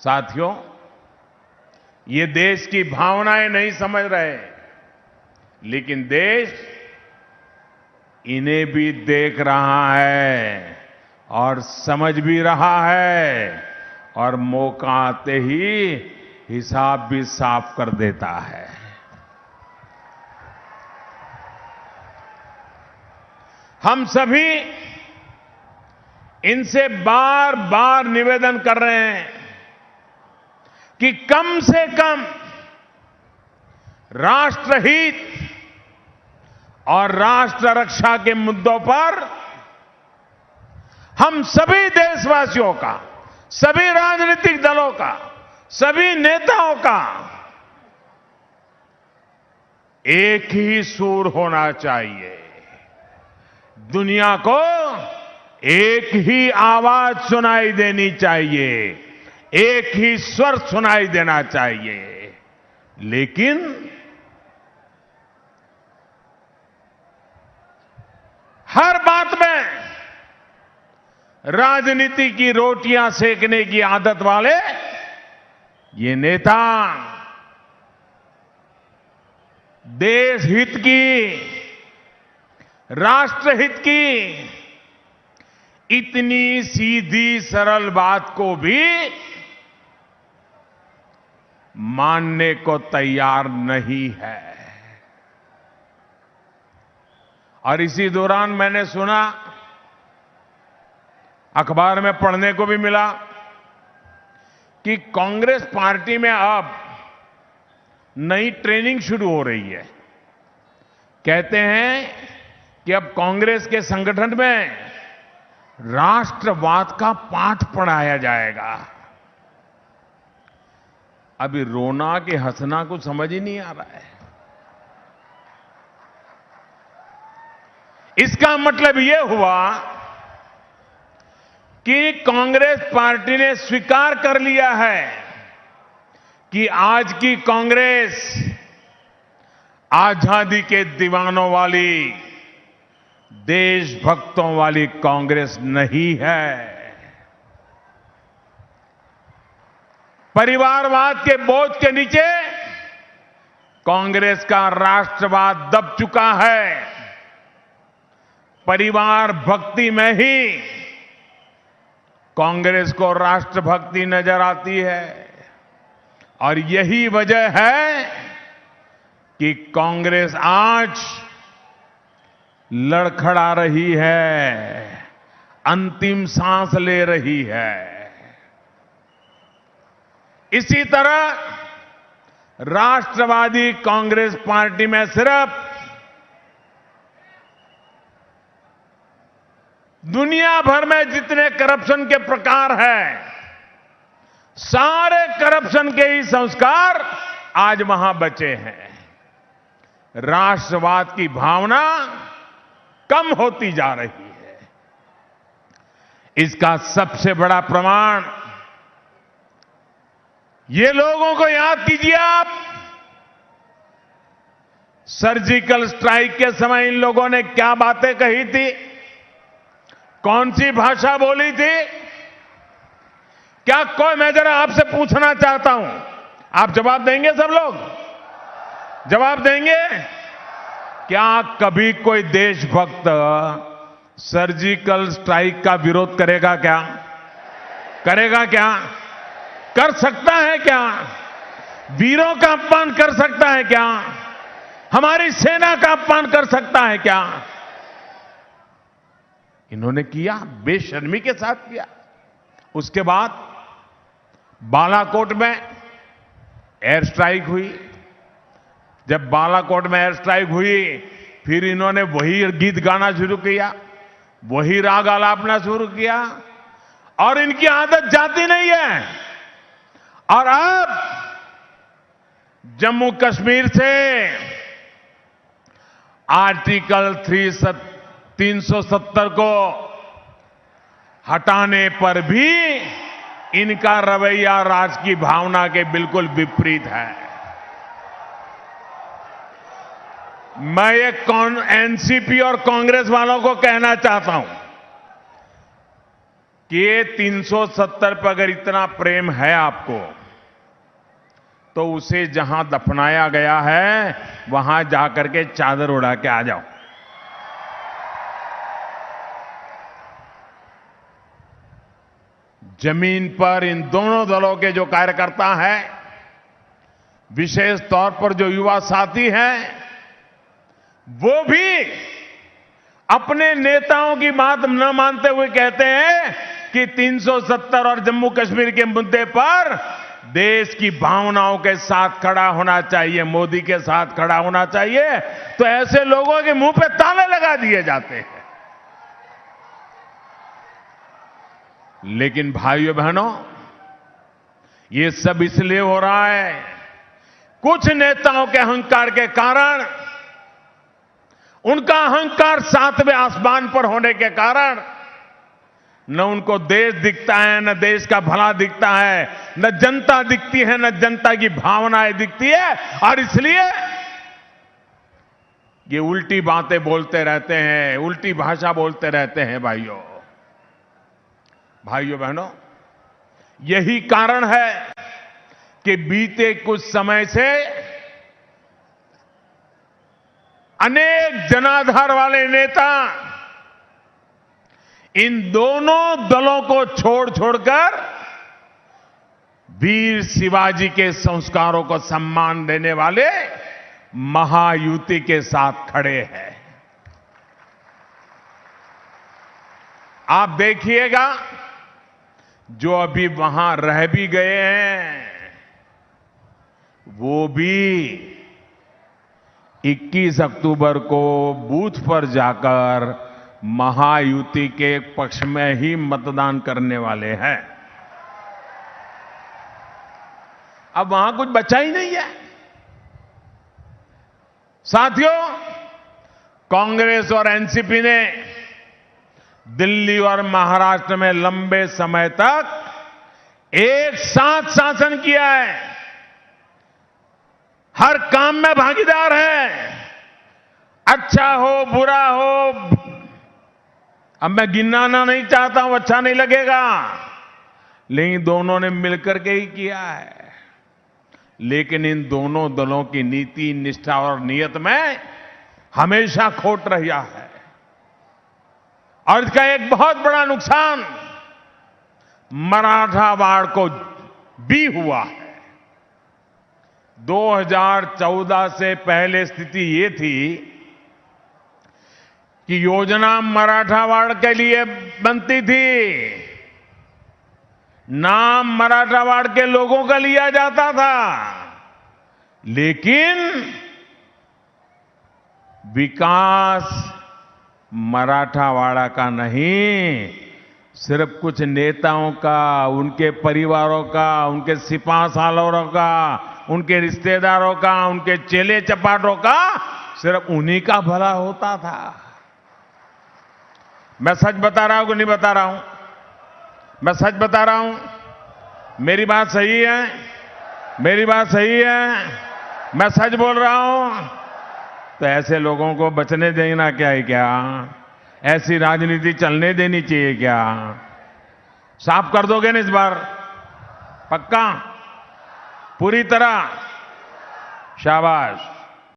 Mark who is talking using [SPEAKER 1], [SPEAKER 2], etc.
[SPEAKER 1] साथियों, ये देश की भावनाएं नहीं समझ रहे, लेकिन देश इन्हें भी देख रहा है और समझ भी रहा है और मौका आते ही हिसाब भी साफ कर देता है। हम सभी इनसे बार बार निवेदन कर रहे हैं कि कम से कम राष्ट्रहित और राष्ट्र रक्षा के मुद्दों पर हम सभी देशवासियों का, सभी राजनीतिक दलों का, सभी नेताओं का एक ही सुर होना चाहिए। दुनिया को एक ही आवाज सुनाई देनी चाहिए, एक ही स्वर सुनाई देना चाहिए। लेकिन हर बात में राजनीति की रोटियां सेकने की आदत वाले ये नेता देश हित की, राष्ट्रहित की इतनी सीधी सरल बात को भी मानने को तैयार नहीं है। और इसी दौरान मैंने सुना, अखबार में पढ़ने को भी मिला कि कांग्रेस पार्टी में अब नई ट्रेनिंग शुरू हो रही है। कहते हैं कि अब कांग्रेस के संगठन में राष्ट्रवाद का पाठ पढ़ाया जाएगा। अभी रोना कि हंसना कुछ समझ ही नहीं आ रहा है। इसका मतलब यह हुआ कि कांग्रेस पार्टी ने स्वीकार कर लिया है कि आज की कांग्रेस आजादी के दीवानों वाली, देशभक्तों वाली कांग्रेस नहीं है। परिवारवाद के बोझ के नीचे कांग्रेस का राष्ट्रवाद दब चुका है। परिवार भक्ति में ही कांग्रेस को राष्ट्रभक्ति नजर आती है। और यही वजह है कि कांग्रेस आज लड़खड़ा रही है, अंतिम सांस ले रही है। इसी तरह राष्ट्रवादी कांग्रेस पार्टी में सिर्फ दुनिया भर में जितने करप्शन के प्रकार हैं, सारे करप्शन के ही संस्कार आज वहां बचे हैं। राष्ट्रवाद की भावना कम होती जा रही है। इसका सबसे बड़ा प्रमाण ये लोगों को याद कीजिए आप, सर्जिकल स्ट्राइक के समय इन लोगों ने क्या बातें कही थी, कौन सी भाषा बोली थी। क्या कोई, मैं जरा आपसे पूछना चाहता हूं, आप जवाब देंगे? सब लोग जवाब देंगे? क्या कभी कोई देशभक्त सर्जिकल स्ट्राइक का विरोध करेगा क्या? करेगा क्या? कर सकता है क्या? वीरों का अपमान कर सकता है क्या? हमारी सेना का अपमान कर सकता है क्या? इन्होंने किया, बेशर्मी के साथ किया। उसके बाद बालाकोट में एयर स्ट्राइक हुई। जब बालाकोट में एयर स्ट्राइक हुई, फिर इन्होंने वही गीत गाना शुरू किया, वही राग आलापना शुरू किया, और इनकी आदत जाती नहीं है। और अब जम्मू कश्मीर से आर्टिकल 370 को हटाने पर भी इनका रवैया राष्ट्र की भावना के बिल्कुल विपरीत है। मैं ये एनसीपी और कांग्रेस वालों को कहना चाहता हूं कि ये 370 पर अगर इतना प्रेम है आपको, तो उसे जहां दफनाया गया है वहां जाकर के चादर उड़ा के आ जाओ। जमीन पर इन दोनों दलों के जो कार्यकर्ता हैं, विशेष तौर पर जो युवा साथी हैं, वो भी अपने नेताओं की बात न मानते हुए कहते हैं कि 370 और जम्मू कश्मीर के मुद्दे पर देश की भावनाओं के साथ खड़ा होना चाहिए, मोदी के साथ खड़ा होना चाहिए। तो ऐसे लोगों के मुंह पे ताले लगा दिए जाते हैं। लेकिन भाइयों बहनों, ये सब इसलिए हो रहा है, कुछ नेताओं के अहंकार के कारण, उनका अहंकार 7वें आसमान पर होने के कारण न उनको देश दिखता है, न देश का भला दिखता है, न जनता दिखती है, न जनता की भावनाएं दिखती है, और इसलिए ये उल्टी बातें बोलते रहते हैं, उल्टी भाषा बोलते रहते हैं। भाइयों बहनों, यही कारण है कि बीते कुछ समय से अनेक जनाधार वाले नेता इन दोनों दलों को छोड़कर वीर शिवाजी के संस्कारों को सम्मान देने वाले महायुति के साथ खड़े हैं। आप देखिएगा, जो अभी वहां रह भी गए हैं, वो भी 21 अक्टूबर को बूथ पर जाकर महायुति के पक्ष में ही मतदान करने वाले हैं। अब वहां कुछ बचा ही नहीं है। साथियों, कांग्रेस और एनसीपी ने दिल्ली और महाराष्ट्र में लंबे समय तक एक साथ शासन किया है, हर काम में भागीदार है, अच्छा हो बुरा हो। अब मैं गिनाना नहीं चाहता हूं, अच्छा नहीं लगेगा, लेकिन दोनों ने मिलकर के ही किया है। लेकिन इन दोनों दलों की नीति, निष्ठा और नियत में हमेशा खोट रहा है, और इसका एक बहुत बड़ा नुकसान मराठावाड़ को भी हुआ है। 2014 से पहले स्थिति ये थी कि योजना मराठावाड़ के लिए बनती थी, नाम मराठावाड़ के लोगों का लिया जाता था, लेकिन विकास मराठावाड़ा का नहीं, सिर्फ कुछ नेताओं का, उनके परिवारों का, उनके सिपा सालोरों का, उनके रिश्तेदारों का, उनके चेले चपाटों का, सिर्फ उन्हीं का भला होता था। मैं सच बता रहा हूं कि नहीं बता रहा हूं? मैं सच बता रहा हूं। मेरी बात सही है? मेरी बात सही है? मैं सच बोल रहा हूं। तो ऐसे लोगों को बचने देना क्या है? क्या ऐसी राजनीति चलने देनी चाहिए क्या? साफ कर दोगे ना इस बार? पक्का? पूरी तरह? शाबाश।